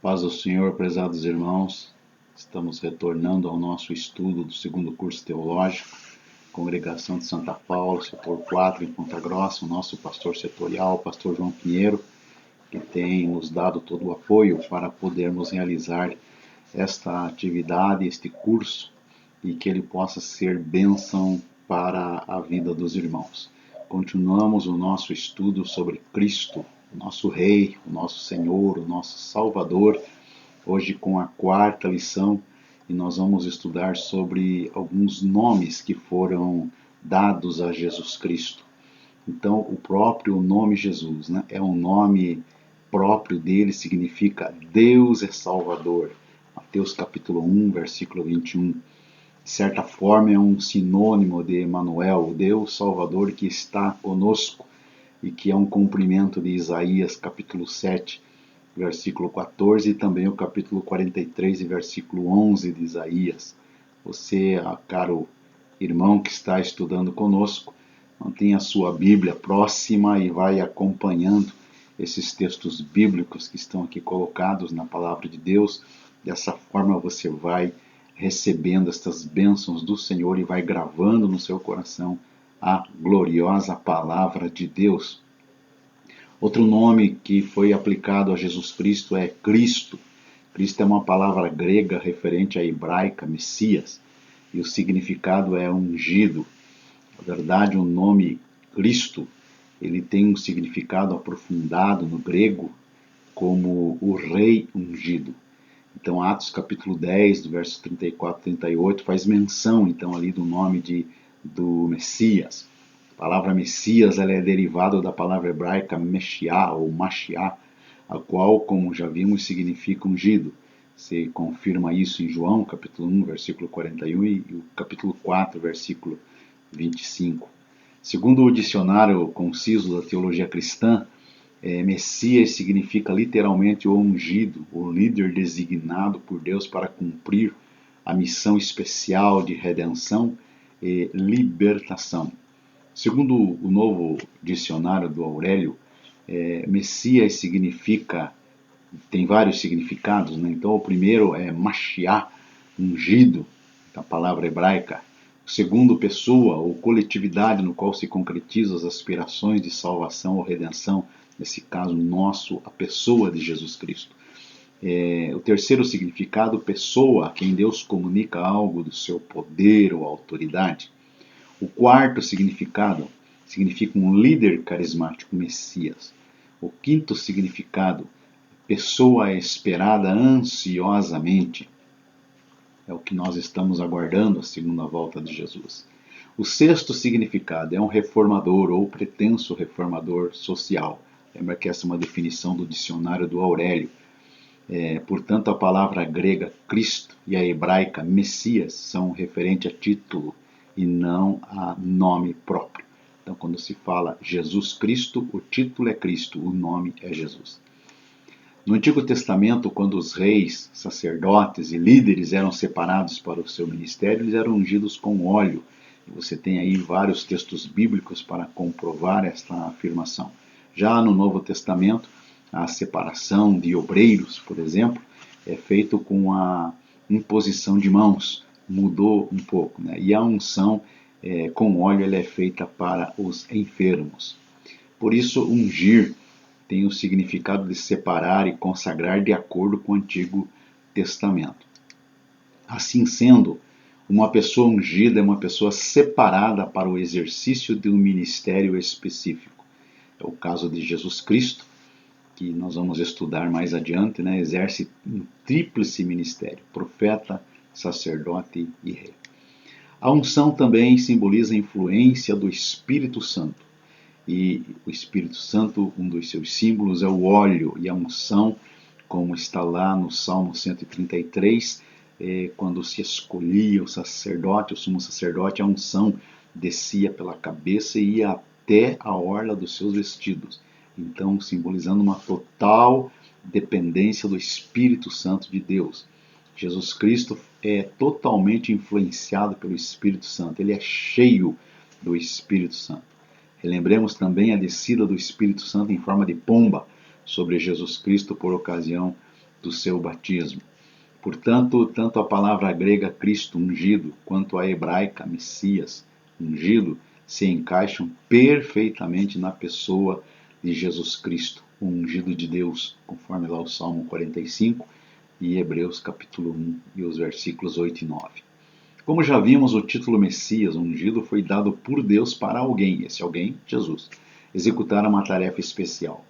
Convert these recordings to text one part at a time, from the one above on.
Paz do Senhor, prezados irmãos, estamos retornando ao nosso estudo do segundo curso teológico, Congregação de Santa Paula, setor 4, em Ponta Grossa, o nosso pastor setorial, o pastor João Pinheiro, que tem nos dado todo o apoio para podermos realizar esta atividade, este curso, e que ele possa ser bênção para a vida dos irmãos. Continuamos o nosso estudo sobre Cristo, o nosso Rei, o nosso Senhor, o nosso Salvador, hoje com a quarta lição, e nós vamos estudar sobre alguns nomes que foram dados a Jesus Cristo. Então, o próprio nome Jesus, né, é um nome próprio dele, significa Deus é Salvador. Mateus capítulo 1, versículo 21. De certa forma, é um sinônimo de Emanuel, o Deus Salvador que está conosco, e que é um cumprimento de Isaías capítulo 7, versículo 14, e também o capítulo 43 e versículo 11 de Isaías. Você, caro irmão que está estudando conosco, mantenha a sua Bíblia próxima e vai acompanhando esses textos bíblicos que estão aqui colocados na palavra de Deus. Dessa forma você vai recebendo estas bênçãos do Senhor e vai gravando no seu coração a gloriosa palavra de Deus. Outro nome que foi aplicado a Jesus Cristo é Cristo. Cristo é uma palavra grega referente à hebraica, Messias, e o significado é ungido. Na verdade, o nome Cristo, ele tem um significado aprofundado no grego como o Rei ungido. Então, Atos capítulo 10, do verso 34 e 38, faz menção, então, ali do nome do Messias. A palavra Messias ela é derivada da palavra hebraica Meshiá ou Mashiach, a qual, como já vimos, significa ungido. Você confirma isso em João, capítulo 1, versículo 41 e o capítulo 4, versículo 25. Segundo o dicionário conciso da teologia cristã, Messias significa literalmente o ungido, o líder designado por Deus para cumprir a missão especial de redenção e libertação. Segundo o novo dicionário do Aurélio, Messias significa, tem vários significados, né? Então o primeiro é Mashiach, ungido, a palavra hebraica. O segundo, pessoa ou coletividade no qual se concretizam as aspirações de salvação ou redenção, nesse caso nosso, a pessoa de Jesus Cristo. O terceiro significado, pessoa a quem Deus comunica algo do seu poder ou autoridade. O quarto significado significa um líder carismático, Messias. O quinto significado, pessoa esperada ansiosamente. É o que nós estamos aguardando, a segunda volta de Jesus. O sexto significado é um reformador ou pretenso reformador social. Lembra que essa é uma definição do dicionário do Aurélio. Portanto, a palavra grega Cristo e a hebraica Messias são referentes a título e não a nome próprio. Então, quando se fala Jesus Cristo, o título é Cristo, o nome é Jesus. No Antigo Testamento, quando os reis, sacerdotes e líderes eram separados para o seu ministério, eles eram ungidos com óleo. E você tem aí vários textos bíblicos para comprovar esta afirmação. Já no Novo Testamento, a separação de obreiros, por exemplo, é feito com a imposição de mãos. Mudou um pouco, né? E a unção com óleo ela é feita para os enfermos. Por isso, ungir tem o significado de separar e consagrar de acordo com o Antigo Testamento. Assim sendo, uma pessoa ungida é uma pessoa separada para o exercício de um ministério específico. É o caso de Jesus Cristo, que nós vamos estudar mais adiante, né? Exerce um tríplice ministério, profeta, sacerdote e rei. A unção também simboliza a influência do Espírito Santo. E o Espírito Santo, um dos seus símbolos é o óleo, e a unção, como está lá no Salmo 133, quando se escolhia o sacerdote, o sumo sacerdote, a unção descia pela cabeça e ia até a orla dos seus vestidos. Então, simbolizando uma total dependência do Espírito Santo de Deus. Jesus Cristo é totalmente influenciado pelo Espírito Santo, ele é cheio do Espírito Santo. Relembremos também a descida do Espírito Santo em forma de pomba sobre Jesus Cristo por ocasião do seu batismo. Portanto, tanto a palavra grega Cristo ungido quanto a hebraica Messias ungido se encaixam perfeitamente na pessoa de Jesus Cristo, o ungido de Deus, conforme lá o Salmo 45 e Hebreus capítulo 1 e os versículos 8 e 9. Como já vimos, o título Messias ungido foi dado por Deus para alguém, esse alguém, Jesus, executar uma tarefa especial.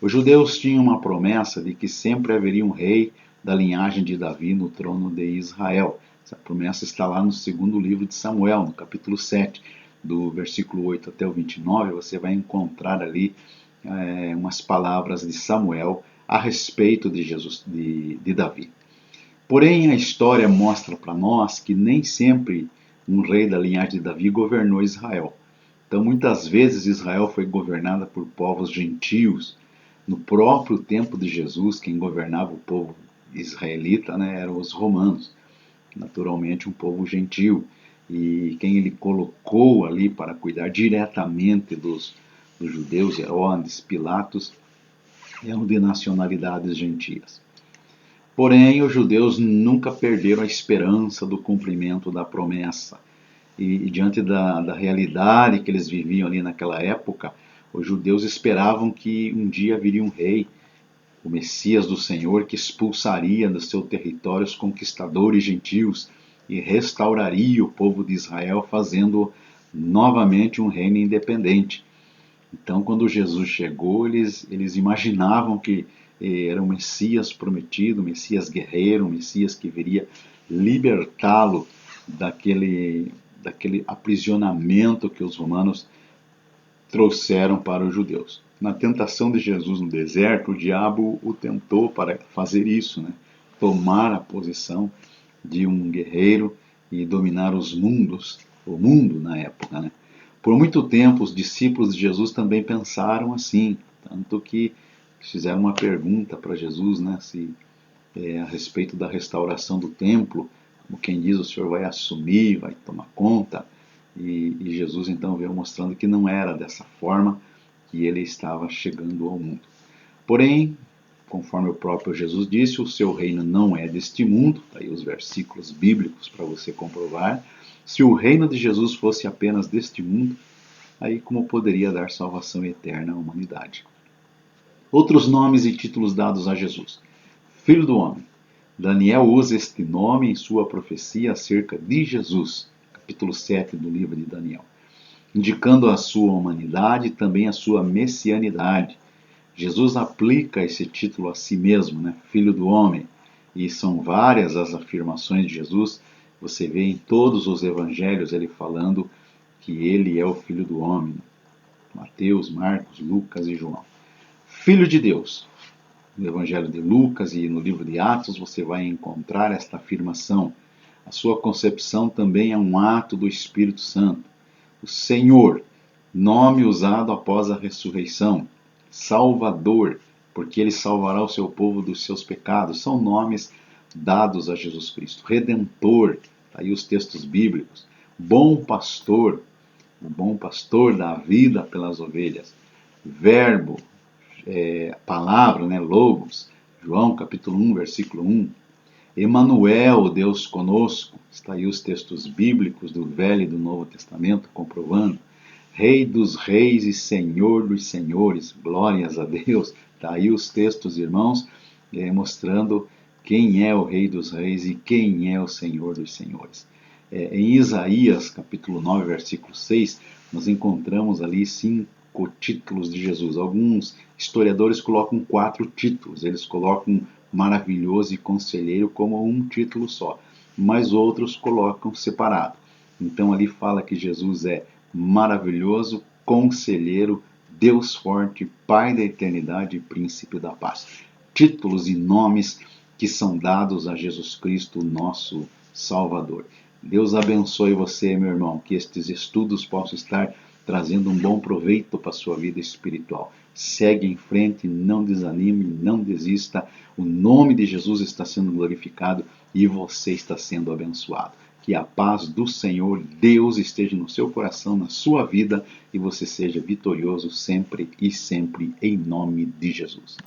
Os judeus tinham uma promessa de que sempre haveria um rei da linhagem de Davi no trono de Israel. Essa promessa está lá no segundo livro de Samuel, no capítulo 7, do versículo 8 até o 29, você vai encontrar ali umas palavras de Samuel a respeito de Jesus, de Davi. Porém, a história mostra para nós que nem sempre um rei da linhagem de Davi governou Israel. Então, muitas vezes Israel foi governada por povos gentios. No próprio tempo de Jesus, quem governava o povo israelita, eram os romanos, naturalmente um povo gentil. E quem ele colocou ali para cuidar diretamente dos judeus, Herodes, Pilatos, eram de nacionalidades gentias. Porém, os judeus nunca perderam a esperança do cumprimento da promessa. E diante da realidade que eles viviam ali naquela época, os judeus esperavam que um dia viria um rei, o Messias do Senhor, que expulsaria do seu território os conquistadores gentios e restauraria o povo de Israel, fazendo novamente um reino independente. Então, quando Jesus chegou, eles imaginavam que era o Messias prometido, o Messias guerreiro, o Messias que viria libertá-lo daquele aprisionamento que os romanos trouxeram para os judeus. Na tentação de Jesus no deserto, o diabo o tentou para fazer isso, tomar a posição de um guerreiro e dominar o mundo na época. Por muito tempo, os discípulos de Jesus também pensaram assim, tanto que fizeram uma pergunta para Jesus, a respeito da restauração do templo, como quem diz, o Senhor vai assumir, vai tomar conta, e Jesus então veio mostrando que não era dessa forma que ele estava chegando ao mundo. Porém, conforme o próprio Jesus disse, o seu reino não é deste mundo, tá aí os versículos bíblicos para você comprovar. Se o reino de Jesus fosse apenas deste mundo, aí como poderia dar salvação eterna à humanidade? Outros nomes e títulos dados a Jesus. Filho do homem. Daniel usa este nome em sua profecia acerca de Jesus, capítulo 7 do livro de Daniel, indicando a sua humanidade e também a sua messianidade. Jesus aplica esse título a si mesmo, Filho do homem, e são várias as afirmações de Jesus. Você vê em todos os evangelhos ele falando que ele é o Filho do homem. Mateus, Marcos, Lucas e João. Filho de Deus. No Evangelho de Lucas e no livro de Atos você vai encontrar esta afirmação. A sua concepção também é um ato do Espírito Santo. O Senhor, nome usado após a ressurreição. Salvador, porque ele salvará o seu povo dos seus pecados. São nomes dados a Jesus Cristo. Redentor, aí os textos bíblicos. Bom pastor, o bom pastor dá a vida pelas ovelhas. Verbo, palavra, Logos, João capítulo 1, versículo 1. Emanuel, Deus conosco, está aí os textos bíblicos do Velho e do Novo Testamento comprovando. Rei dos reis e Senhor dos senhores, glórias a Deus. Está aí os textos, irmãos, mostrando quem é o Rei dos reis e quem é o Senhor dos senhores. Em Isaías capítulo 9, versículo 6, nós encontramos ali 5 títulos de Jesus. Alguns historiadores colocam 4 títulos, eles colocam maravilhoso e conselheiro como um título só, mas outros colocam separado. Então ali fala que Jesus é maravilhoso, conselheiro, Deus forte, Pai da eternidade e príncipe da paz. Títulos e nomes que são dados a Jesus Cristo, nosso Salvador. Deus abençoe você, meu irmão, que estes estudos possam estar trazendo um bom proveito para a sua vida espiritual. Segue em frente, não desanime, não desista. O nome de Jesus está sendo glorificado e você está sendo abençoado. Que a paz do Senhor, Deus, esteja no seu coração, na sua vida, e você seja vitorioso sempre e sempre, em nome de Jesus.